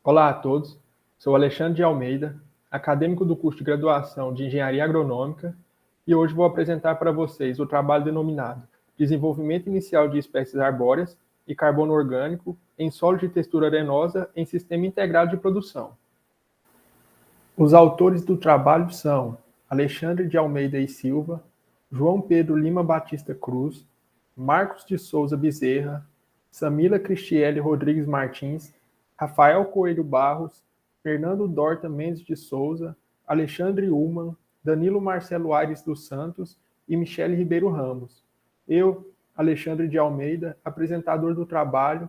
Olá a todos, sou Alexandre de Almeida, acadêmico do curso de graduação de Engenharia Agronômica, e hoje vou apresentar para vocês o trabalho denominado Desenvolvimento Inicial de Espécies Arbóreas e Carbono Orgânico em Solo de Textura Arenosa em Sistema Integrado de Produção. Os autores do trabalho são Alexandre de Almeida e Silva, João Pedro Lima Batista Cruz, Marcos de Souza Bezerra, Samila Cristiele Rodrigues Martins, Rafael Coelho Barros, Fernando Dorta Mendes de Souza, Alexandre Ullmann, Danilo Marcelo Aires dos Santos e Michele Ribeiro Ramos. Eu, Alexandre de Almeida, apresentador do trabalho,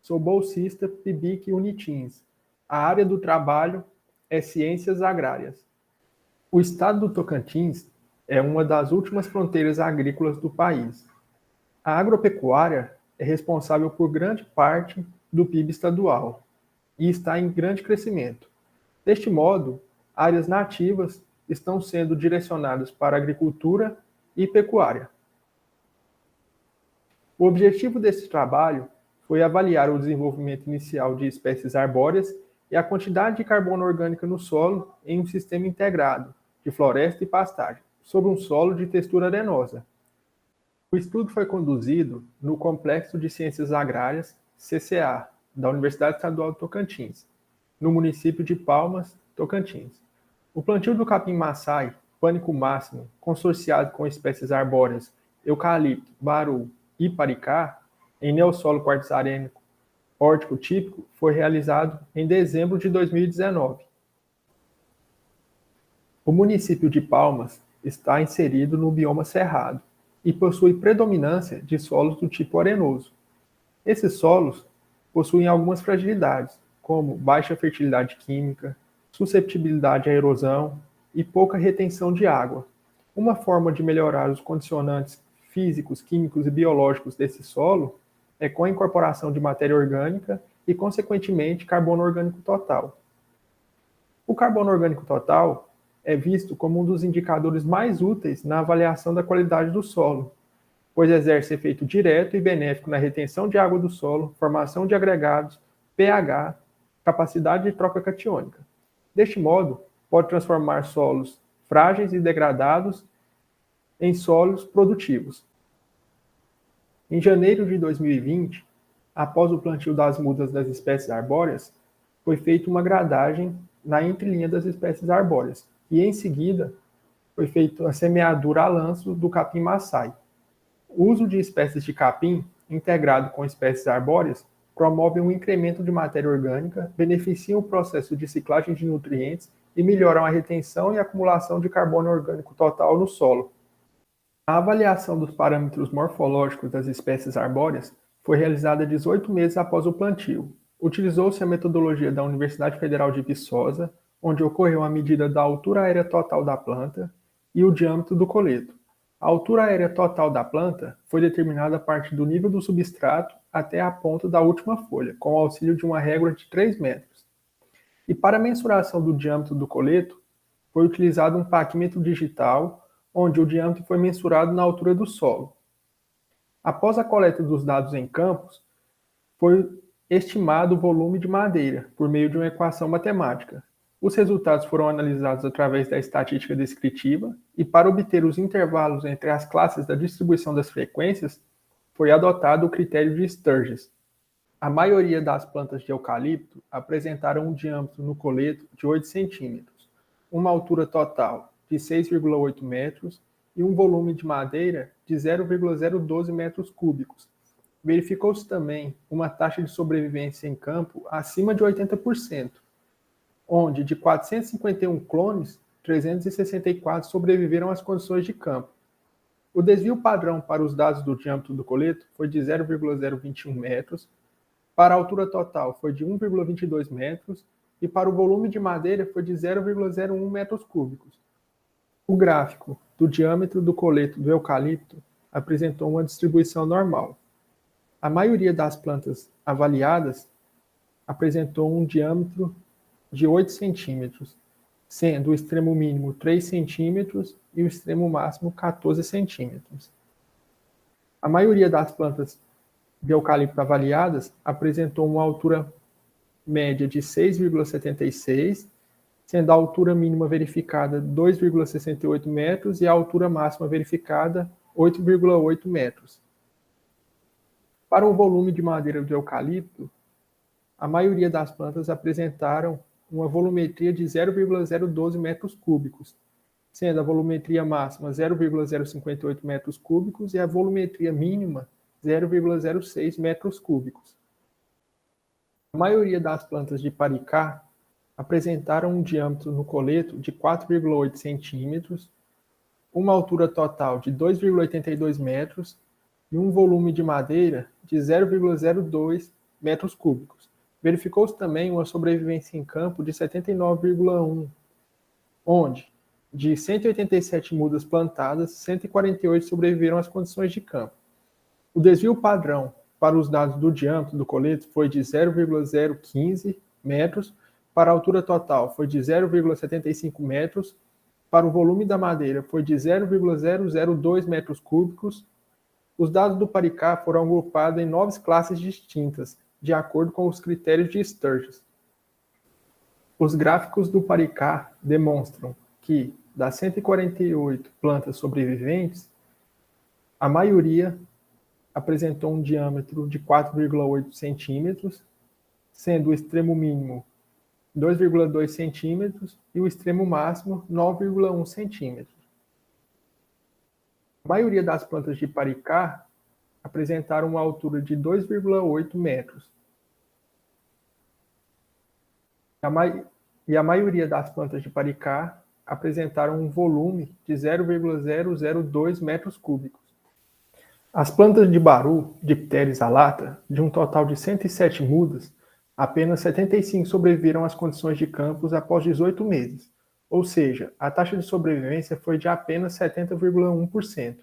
sou bolsista PIBIC Unitins. A área do trabalho é Ciências Agrárias. O estado do Tocantins é uma das últimas fronteiras agrícolas do país. A agropecuária é responsável por grande parte do PIB estadual e está em grande crescimento. Deste modo, áreas nativas estão sendo direcionadas para a agricultura e pecuária. O objetivo desse trabalho foi avaliar o desenvolvimento inicial de espécies arbóreas e a quantidade de carbono orgânico no solo em um sistema integrado de floresta e pastagem, sobre um solo de textura arenosa. O estudo foi conduzido no Complexo de Ciências Agrárias, CCA, da Universidade Estadual do Tocantins, no município de Palmas, Tocantins. O plantio do capim-maçai, pânico máximo, consorciado com espécies arbóreas, eucalipto, baru e paricá, em neossolo quartzarênico órtico típico, foi realizado em dezembro de 2019. O município de Palmas está inserido no bioma cerrado e possui predominância de solos do tipo arenoso. Esses solos possuem algumas fragilidades, como baixa fertilidade química, susceptibilidade à erosão e pouca retenção de água. Uma forma de melhorar os condicionantes físicos, químicos e biológicos desse solo é com a incorporação de matéria orgânica e, consequentemente, carbono orgânico total. O carbono orgânico total é visto como um dos indicadores mais úteis na avaliação da qualidade do solo, pois exerce efeito direto e benéfico na retenção de água do solo, formação de agregados, pH, capacidade de troca catiônica. Deste modo, pode transformar solos frágeis e degradados em solos produtivos. Em janeiro de 2020, após o plantio das mudas das espécies arbóreas, foi feita uma gradagem na entrelinha das espécies arbóreas e, em seguida, foi feita a semeadura a lanço do capim-maçai. O uso de espécies de capim, integrado com espécies arbóreas, promove um incremento de matéria orgânica, beneficiam o processo de ciclagem de nutrientes e melhoram a retenção e acumulação de carbono orgânico total no solo. A avaliação dos parâmetros morfológicos das espécies arbóreas foi realizada 18 meses após o plantio. Utilizou-se a metodologia da Universidade Federal de Viçosa, onde ocorreu a medida da altura aérea total da planta e o diâmetro do coleto. A altura aérea total da planta foi determinada a partir do nível do substrato até a ponta da última folha, com o auxílio de uma régua de 3 metros. E para a mensuração do diâmetro do coleto, foi utilizado um paquímetro digital, onde o diâmetro foi mensurado na altura do solo. Após a coleta dos dados em campos, foi estimado o volume de madeira, por meio de uma equação matemática. Os resultados foram analisados através da estatística descritiva e, para obter os intervalos entre as classes da distribuição das frequências, foi adotado o critério de Sturges. A maioria das plantas de eucalipto apresentaram um diâmetro no coleto de 8 centímetros, uma altura total de 6,8 metros e um volume de madeira de 0,012 metros cúbicos. Verificou-se também uma taxa de sobrevivência em campo acima de 80%, onde de 451 clones, 364 sobreviveram às condições de campo. O desvio padrão para os dados do diâmetro do coleto foi de 0,021 metros, para a altura total foi de 1,22 metros e para o volume de madeira foi de 0,01 metros cúbicos. O gráfico do diâmetro do coleto do eucalipto apresentou uma distribuição normal. A maioria das plantas avaliadas apresentou um diâmetro de 8 centímetros, sendo o extremo mínimo 3 centímetros e o extremo máximo 14 centímetros. A maioria das plantas de eucalipto avaliadas apresentou uma altura média de 6,76, sendo a altura mínima verificada 2,68 metros e a altura máxima verificada 8,8 metros. Para o volume de madeira de eucalipto, a maioria das plantas apresentaram uma volumetria de 0,012 metros cúbicos, sendo a volumetria máxima 0,058 metros cúbicos e a volumetria mínima 0,06 metros cúbicos. A maioria das plantas de paricá apresentaram um diâmetro no coleto de 4,8 centímetros, uma altura total de 2,82 metros e um volume de madeira de 0,02 metros cúbicos. Verificou-se também uma sobrevivência em campo de 79,1, onde, de 187 mudas plantadas, 148 sobreviveram às condições de campo. O desvio padrão para os dados do diâmetro do coleto foi de 0,015 metros, para a altura total foi de 0,75 metros, para o volume da madeira foi de 0,002 metros cúbicos. Os dados do paricá foram agrupados em 9 classes distintas, de acordo com os critérios de Sturgis. Os gráficos do paricá demonstram que, das 148 plantas sobreviventes, a maioria apresentou um diâmetro de 4,8 centímetros, sendo o extremo mínimo 2,2 centímetros e o extremo máximo 9,1 centímetros. A maioria das plantas de paricá apresentaram uma altura de 2,8 metros. E a maioria das plantas de paricá apresentaram um volume de 0,002 metros cúbicos. As plantas de baru, Dipteris alata, de um total de 107 mudas, apenas 75 sobreviveram às condições de campos após 18 meses, ou seja, a taxa de sobrevivência foi de apenas 70,1%.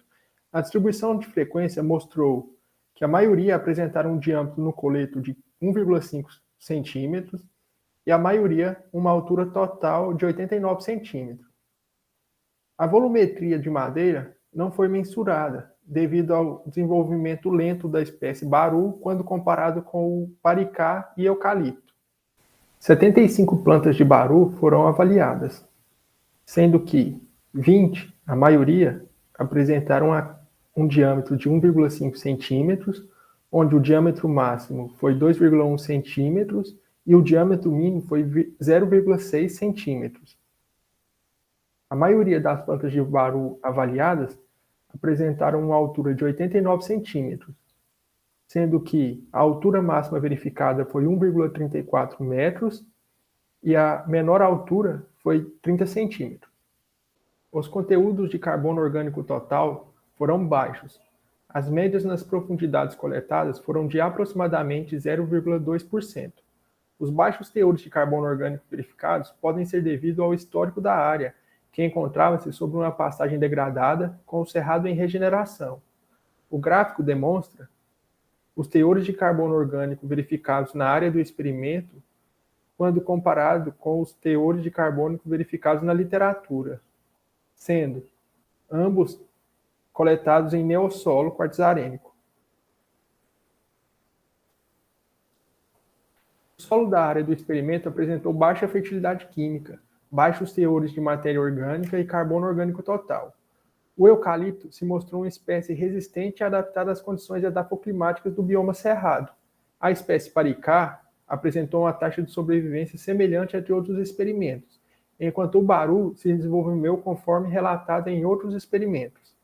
A distribuição de frequência mostrou que a maioria apresentaram um diâmetro no coleto de 1,5 centímetros e a maioria uma altura total de 89 centímetros. A volumetria de madeira não foi mensurada, devido ao desenvolvimento lento da espécie baru quando comparado com o paricá e eucalipto. 75 plantas de baru foram avaliadas, sendo que 20, a maioria, apresentaram um diâmetro de 1,5 centímetros, onde o diâmetro máximo foi 2,1 centímetros e o diâmetro mínimo foi 0,6 centímetros. A maioria das plantas de baru avaliadas apresentaram uma altura de 89 centímetros, sendo que a altura máxima verificada foi 1,34 metros e a menor altura foi 30 centímetros. Os conteúdos de carbono orgânico total foram baixos. As médias nas profundidades coletadas foram de aproximadamente 0,2%. Os baixos teores de carbono orgânico verificados podem ser devido ao histórico da área, que encontrava-se sob uma pastagem degradada com o cerrado em regeneração. O gráfico demonstra os teores de carbono orgânico verificados na área do experimento quando comparado com os teores de carbono verificados na literatura, sendo ambos coletados em neossolo quartzarênico. O solo da área do experimento apresentou baixa fertilidade química, baixos teores de matéria orgânica e carbono orgânico total. O eucalipto se mostrou uma espécie resistente e adaptada às condições edafoclimáticas do bioma cerrado. A espécie paricá apresentou uma taxa de sobrevivência semelhante a de outros experimentos, enquanto o baru se desenvolveu conforme relatado em outros experimentos.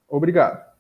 Obrigado.